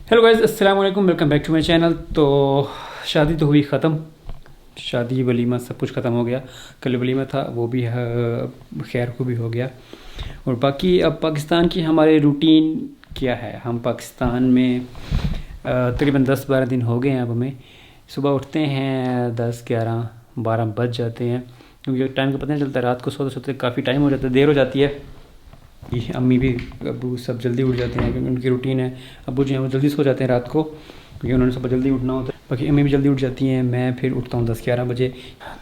Hello guys, अस्सलाम वालेकुम, welcome back to my channel. तो शादी तो हुई ख़त्म, शादी वलीमा सब कुछ ख़त्म हो गया। कल वलीमा था, वो भी खैर को भी हो गया। और बाकी अब पाकिस्तान की हमारे रूटीन क्या है। हम पाकिस्तान में तकरीबन 10-12 दिन हो गए हैं। अब हमें सुबह उठते हैं 10-11-12 बज जाते हैं, क्योंकि टाइम का पता नहीं चलता। रात को सोते सोते काफ़ी टाइम हो जाता है, देर हो जाती है। ये अम्मी भी अबू सब जल्दी उठ जाते हैं, क्योंकि उनकी रूटीन है। अबू जो हैं वो जल्दी सो जाते हैं रात को, क्योंकि उन्होंने सुबह जल्दी उठना होता है। बाकी अम्मी भी जल्दी उठ जाती हैं, मैं फिर उठता हूँ 10-11 बजे।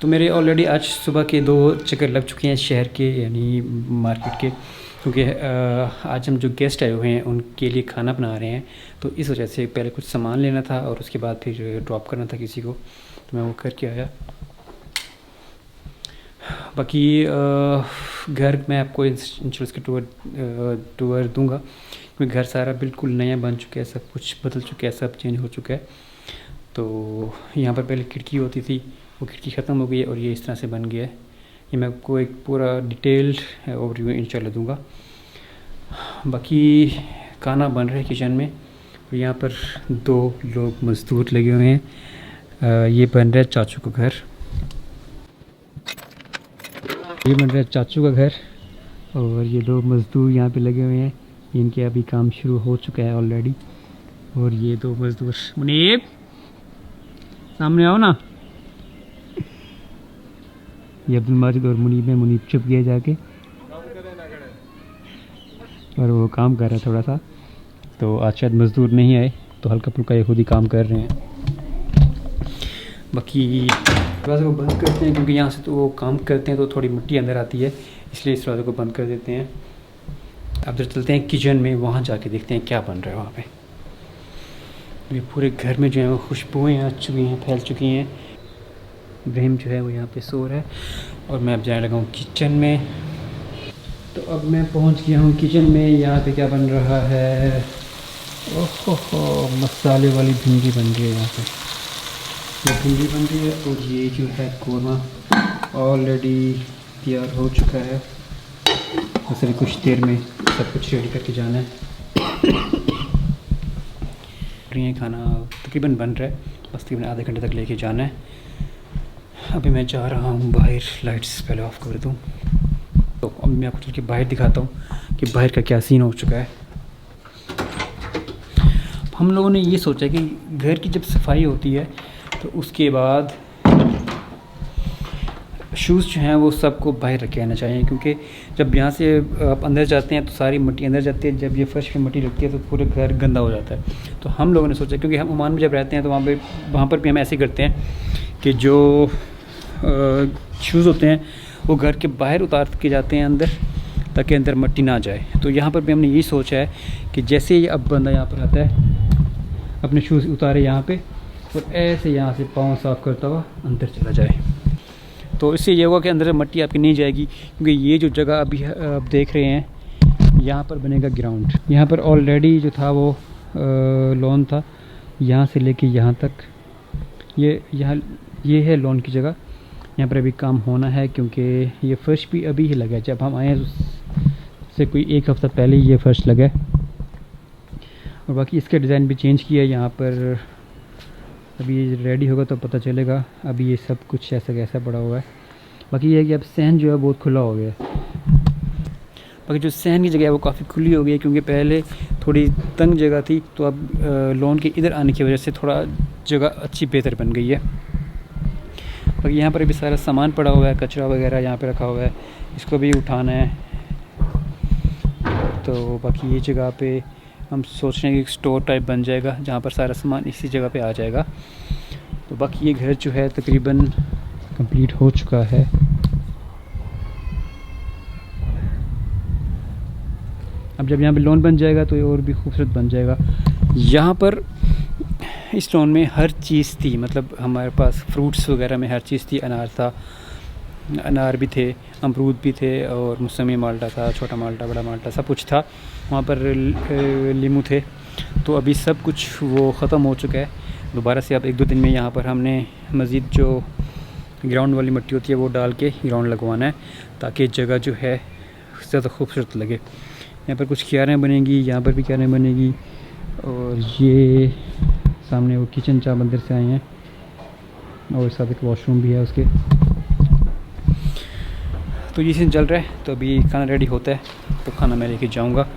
तो मेरे ऑलरेडी आज सुबह के 2 चक्कर लग चुके हैं शहर के, यानी मार्केट के, क्योंकि आज हम जो गेस्ट आए हुए हैं उनके लिए खाना बना रहे हैं। तो इस वजह से पहले कुछ सामान लेना था और उसके बाद फिर ड्रॉप करना था किसी को, तो मैं वो करके आया। बाकी घर मैं आपको इंश्योरेंस का टूर दूंगा, क्योंकि घर सारा बिल्कुल नया बन चुका है, सब कुछ बदल चुका है, सब चेंज हो चुका है। तो यहाँ पर पहले खिड़की होती थी, वो खिड़की ख़त्म हो गई है और ये इस तरह से बन गया है। ये मैं आपको एक पूरा डिटेल्ड ओवरव्यू इंशाल्लाह दूंगा। बाकी खाना बन रहा है किचन में, और यहाँ पर 2 लोग मज़दूर लगे हुए हैं। ये बन रहा है चाचू का घर, ये बन रहा है चाचू का घर, और ये 2 मज़दूर यहाँ पे लगे हुए हैं। इनके अभी काम शुरू हो चुका है ऑलरेडी। और ये 2 मज़दूर, मुनीब सामने आओ ना। ये अब्दुल माजिद और मुनीब है। मुनीब चुप गया जाके, और वो काम कर रहा है थोड़ा सा। तो आज शायद मज़दूर नहीं आए, तो हल्का फुल्का ये खुद ही काम कर रहे हैं। बाकी दरवाज़े को बंद करते हैं, क्योंकि यहाँ से तो वो काम करते हैं तो थोड़ी मिट्टी अंदर आती है, इसलिए इस दरवाज़े को बंद कर देते हैं। अब जब चलते हैं किचन में, वहाँ जाके देखते हैं क्या बन रहा है वहाँ पे। ये पूरे घर में जो है वो खुशबुएँ आ चुकी हैं, फैल चुकी हैं। इब्राहिम जो है वो यहाँ पे सो रहा है, और मैं अब जाने लगा हूँ किचन में। तो अब मैं पहुँच गया हूँ किचन में। यहाँ पे क्या बन रहा है? ओहो, मसाले वाली भिंडी बन रही है यहाँ पे। ये भिंडी बन रही है, और ये जो है कोरमा ऑलरेडी तैयार हो चुका है। बस अभी कुछ देर में सब कुछ रेडी करके जाना है। ये खाना तकरीबन बन रहा है, बस तकरीबन आधे घंटे तक लेके जाना है। अभी मैं जा रहा हूँ बाहर, लाइट्स पहले ऑफ़ कर दूँ। तो अब मैं आपको चल के बाहर दिखाता हूँ कि बाहर का क्या सीन हो चुका है। हम लोगों ने ये सोचा कि घर की जब सफाई होती है तो उसके बाद शूज़ जो हैं वो सबको बाहर रखे आना चाहिए, क्योंकि जब यहाँ से आप अंदर जाते हैं तो सारी मिट्टी अंदर जाती है। जब ये फर्श पे मिट्टी लगती है तो पूरे घर गंदा हो जाता है। तो हम लोगों ने सोचा, क्योंकि हम ओमान में जब रहते हैं तो वहाँ पर भी हम ऐसे करते हैं कि जो शूज़ होते हैं वो घर के बाहर उतार के जाते हैं अंदर, ताकि अंदर मिट्टी ना जाए। तो यहाँ पर भी हमने यही सोचा है कि जैसे ही अब बंदा यहाँ पर आता है, अपने शूज़ उतारे यहाँ पे, और ऐसे यहाँ से पाँव साफ़ करता हुआ अंदर चला जाए। तो इससे ये होगा कि अंदर मिट्टी आपकी नहीं जाएगी, क्योंकि ये जो जगह अभी आप देख रहे हैं, यहाँ पर बनेगा ग्राउंड। यहाँ पर ऑलरेडी जो था वो लॉन था, यहाँ से लेके यहाँ तक। ये है लॉन की जगह। यहाँ पर अभी काम होना है, क्योंकि ये फर्श भी अभी ही लगा है। जब हम आए उससे कोई 1 हफ़्ता पहले ही ये फर्श लगा है। और बाकी इसका डिज़ाइन भी चेंज किया है यहाँ पर। अभी रेडी होगा तो पता चलेगा। अभी ये सब कुछ ऐसा कैसा पड़ा हुआ है। बाकी ये है कि अब सहन जो है बहुत खुला हो गया है। बाकी जो सहन की जगह है वो काफ़ी खुली हो गई है, क्योंकि पहले थोड़ी तंग जगह थी, तो अब लॉन के इधर आने की वजह से थोड़ा जगह अच्छी बेहतर बन गई है। बाकी यहाँ पर अभी सारा सामान पड़ा हुआ है, कचरा वगैरह यहाँ पे रखा हुआ है, इसको भी उठाना है। तो बाकी ये जगह पे हम सोच रहे हैं कि स्टोर टाइप बन जाएगा, जहाँ पर सारा सामान इसी जगह पे आ जाएगा। तो बाकी ये घर जो है तकरीबन कंप्लीट हो चुका है। अब जब यहाँ पे लॉन बन जाएगा तो ये और भी खूबसूरत बन जाएगा। यहाँ पर इस लॉन में हर चीज़ थी, मतलब हमारे पास फ्रूट्स वगैरह में हर चीज़ थी। अनार था, अनार भी थे, अमरूद भी थे, और मौसमी माल्टा था, छोटा माल्टा, बड़ा माल्टा, सब कुछ था। वहाँ पर लीमू थे। तो अभी सब कुछ वो ख़त्म हो चुका है। दोबारा से अब 1-2 दिन में यहाँ पर हमने मज़ीद जो ग्राउंड वाली मिट्टी होती है वो डाल के ग्राउंड लगवाना है, ताकि जगह जो है ज़्यादा खूबसूरत लगे। यहाँ पर कुछ क्यारियाँ बनेंगी, यहाँ पर भी क्यारियाँ बनेगी, और ये सामने वो किचन चाप अंदर से आए हैं और साथ एक वॉशरूम भी है उसके। तो ये सीन चल रहा है। तो अभी खाना रेडी होता है तो खाना मैं लेके जाऊंगा।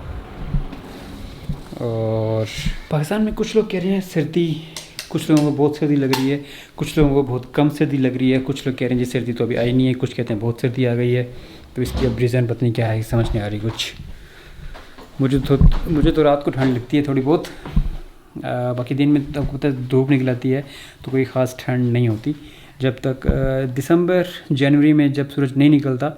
और पाकिस्तान में कुछ लोग कह रहे हैं सर्दी, कुछ लोगों को बहुत सर्दी लग रही है, कुछ लोगों को बहुत कम सर्दी लग रही है, कुछ लोग कह रहे हैं जी सर्दी तो अभी आई नहीं है, कुछ कहते हैं बहुत सर्दी आ गई है। तो इसकी अब रीज़न पता नहीं क्या है, समझ नहीं आ रही कुछ। मुझे तो रात को ठंड लगती है थोड़ी बहुत, बाकी दिन में तब तक धूप निकल आती है तो कोई ख़ास ठंड नहीं होती। जब तक दिसंबर जनवरी में जब सूरज नहीं निकलता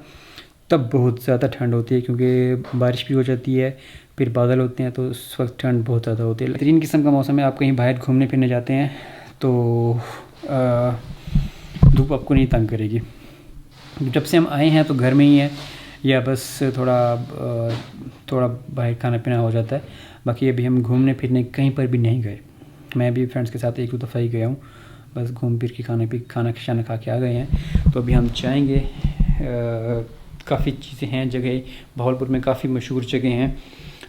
तब बहुत ज़्यादा ठंड होती है, क्योंकि बारिश भी हो जाती है, फिर बादल होते हैं, तो उस वक्त ठंड बहुत ज़्यादा होती है। तीन किस्म का मौसम है। आप कहीं बाहर घूमने फिरने जाते हैं तो धूप आपको नहीं तंग करेगी। जब से हम आए हैं तो घर में ही है, या बस थोड़ा बाहर खाना पीना हो जाता है। बाकी अभी हम घूमने फिरने कहीं पर भी नहीं गए। मैं भी फ्रेंड्स के साथ एक दो दफ़ा ही गया हूँ, बस घूम फिर के खाना खा के आ गए हैं। तो अभी हम जाएंगे, काफ़ी चीज़ें हैं, जगह भावलपुर में काफ़ी मशहूर जगह हैं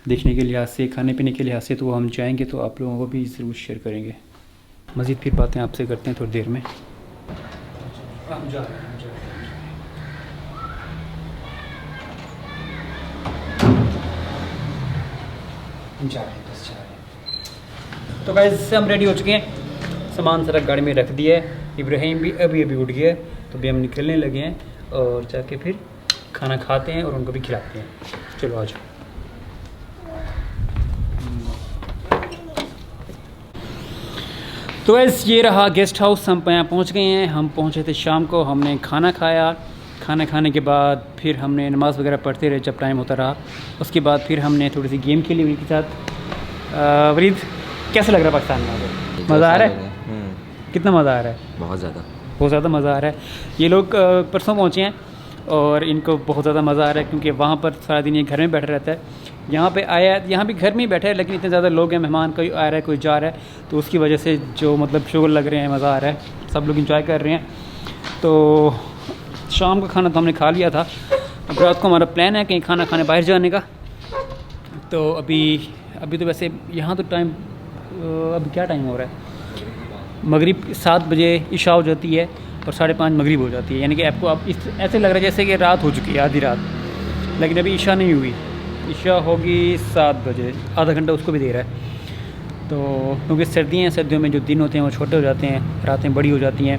देखने के लिहाज से, खाने पीने के लिहाज से। तो वो हम जाएंगे तो आप लोगों को भी ज़रूर शेयर करेंगे। मज़ीद फिर बातें आपसे करते हैं थोड़ी देर में। हम जा रहे हैं। तो गाइस हम रेडी हो चुके हैं, सामान सारा गाड़ी में रख दिया है। इब्राहिम भी अभी उठ गया है, तो अभी हम निकलने लगे हैं और जाके फिर खाना खाते हैं और उनको भी खिलाते हैं। चलो आ जाओ। तो गाइस ये रहा गेस्ट हाउस, हम यहाँ पहुँच गए हैं। हम पहुँचे थे शाम को, हमने खाना खाया। खाना खाने के बाद फिर हमने नमाज़ वगैरह पढ़ते रहे जब टाइम होता रहा। उसके बाद फिर हमने थोड़ी सी गेम खेली उनके साथ। वरीद कैसा लग रहा है पाकिस्तान में? मज़ा आ रहा है? कितना मज़ा आ रहा है? बहुत ज़्यादा मज़ा आ रहा है। ये लोग परसों पहुँचे हैं और इनको बहुत ज़्यादा मज़ा आ रहा है, क्योंकि वहाँ पर सारा दिन ये घर में बैठा रहता है। यहाँ पे आया, यहाँ भी घर में ही बैठा है, लेकिन इतने ज़्यादा लोग हैं, मेहमान कोई आ रहा है कोई जा रहा है, तो उसकी वजह से जो मतलब शुगर लग रहे हैं, मज़ा आ रहा है, सब लोग इंजॉय कर रहे हैं। तो शाम का खाना तो हमने खा लिया था। अब रात को हमारा प्लान है कहीं खाना खाने बाहर जाने का। तो अभी तो वैसे यहाँ तो टाइम अभी क्या टाइम हो रहा है? मगरिब 7 बजे इशा हो जाती है और 5:30 मगरिब हो जाती है। यानी कि आपको ऐसे लग रहा है जैसे कि रात हो चुकी है, आधी रात, लेकिन अभी इशा नहीं हुई। इशा होगी 7 बजे, आधा घंटा उसको भी दे रहा है। तो क्योंकि सर्दियों में जो दिन होते हैं वो छोटे हो जाते हैं, रातें बड़ी हो जाती हैं।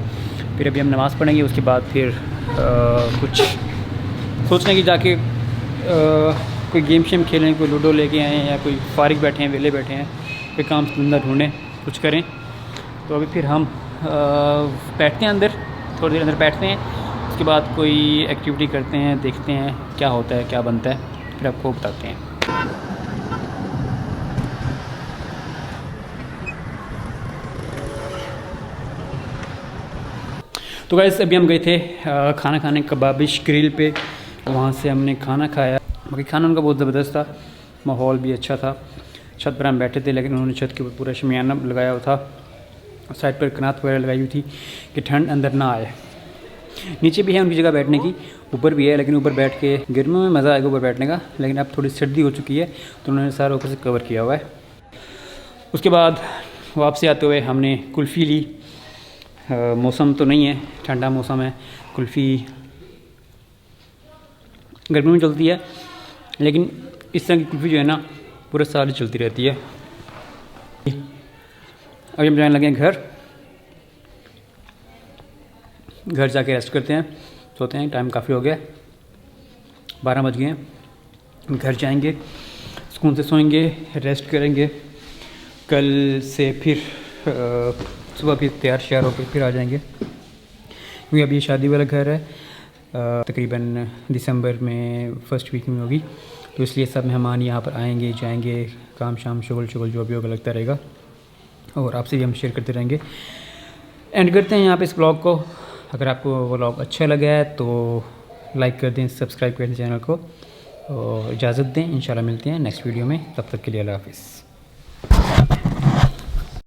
फिर अभी हम नमाज़ पढ़ेंगे, उसके बाद फिर कुछ सोचने की जाके कोई गेम शेम खेलें, कोई लूडो लेके आएँ, या कोई फारिग बैठे हैं, वेले बैठे हैं, कोई काम धंधा ढूँढें, कुछ करें। तो अभी फिर हम बैठते हैं अंदर, थोड़ी देर अंदर बैठते हैं, उसके बाद कोई एक्टिविटी करते हैं, देखते हैं क्या होता है, क्या बनता है, फिर आपको बताते हैं। तो गाइस अभी हम गए थे खाना खाने कबाबिश ग्रिल पे, वहाँ से हमने खाना खाया। बाकी खाना उनका बहुत ज़बरदस्त था, माहौल भी अच्छा था। छत पर हम बैठे थे, लेकिन उन्होंने छत के ऊपर पूरा शमियाना लगाया हुआ था, साइड पर कनात वगैरह लगाई हुई थी कि ठंड अंदर ना आए। नीचे भी है उनकी जगह बैठने की, ऊपर भी है, लेकिन ऊपर बैठ के गर्मियों में मज़ा आएगा ऊपर बैठने का, लेकिन अब थोड़ी सर्दी हो चुकी है तो उन्होंने सारा ऊपर से कवर किया हुआ है। उसके बाद वापसी आते हुए हमने कुल्फ़ी ली। मौसम तो नहीं है, ठंडा मौसम है, कुल्फ़ी गर्मी में चलती है, लेकिन इस तरह की कुल्फ़ी जो है ना पूरे साल ही चलती रहती है। अभी हम जाने लगे हैं घर जाके रेस्ट करते हैं, सोते हैं, टाइम काफ़ी हो गया, 12 बज गए हैं। घर जाएंगे, सुकून से सोएंगे, रेस्ट करेंगे। कल से फिर सुबह फिर तैयार श्यार होकर फिर आ जाएंगे, क्योंकि अभी शादी वाला घर है, तकरीबन दिसंबर में फर्स्ट वीक में होगी, तो इसलिए सब मेहमान यहाँ पर आएंगे जाएंगे, काम शाम शुगल जो भी होगा लगता रहेगा, और आपसे भी हम शेयर करते रहेंगे। एंड करते हैं यहाँ पे इस ब्लॉग को। अगर आपको वो ब्लॉग अच्छा लगा है तो लाइक कर दें, सब्सक्राइब कर दें चैनल को, और इजाज़त दें। इंशाल्लाह मिलते हैं नेक्स्ट वीडियो में, तब तक के लिए अल्लाह हाफ़िज़।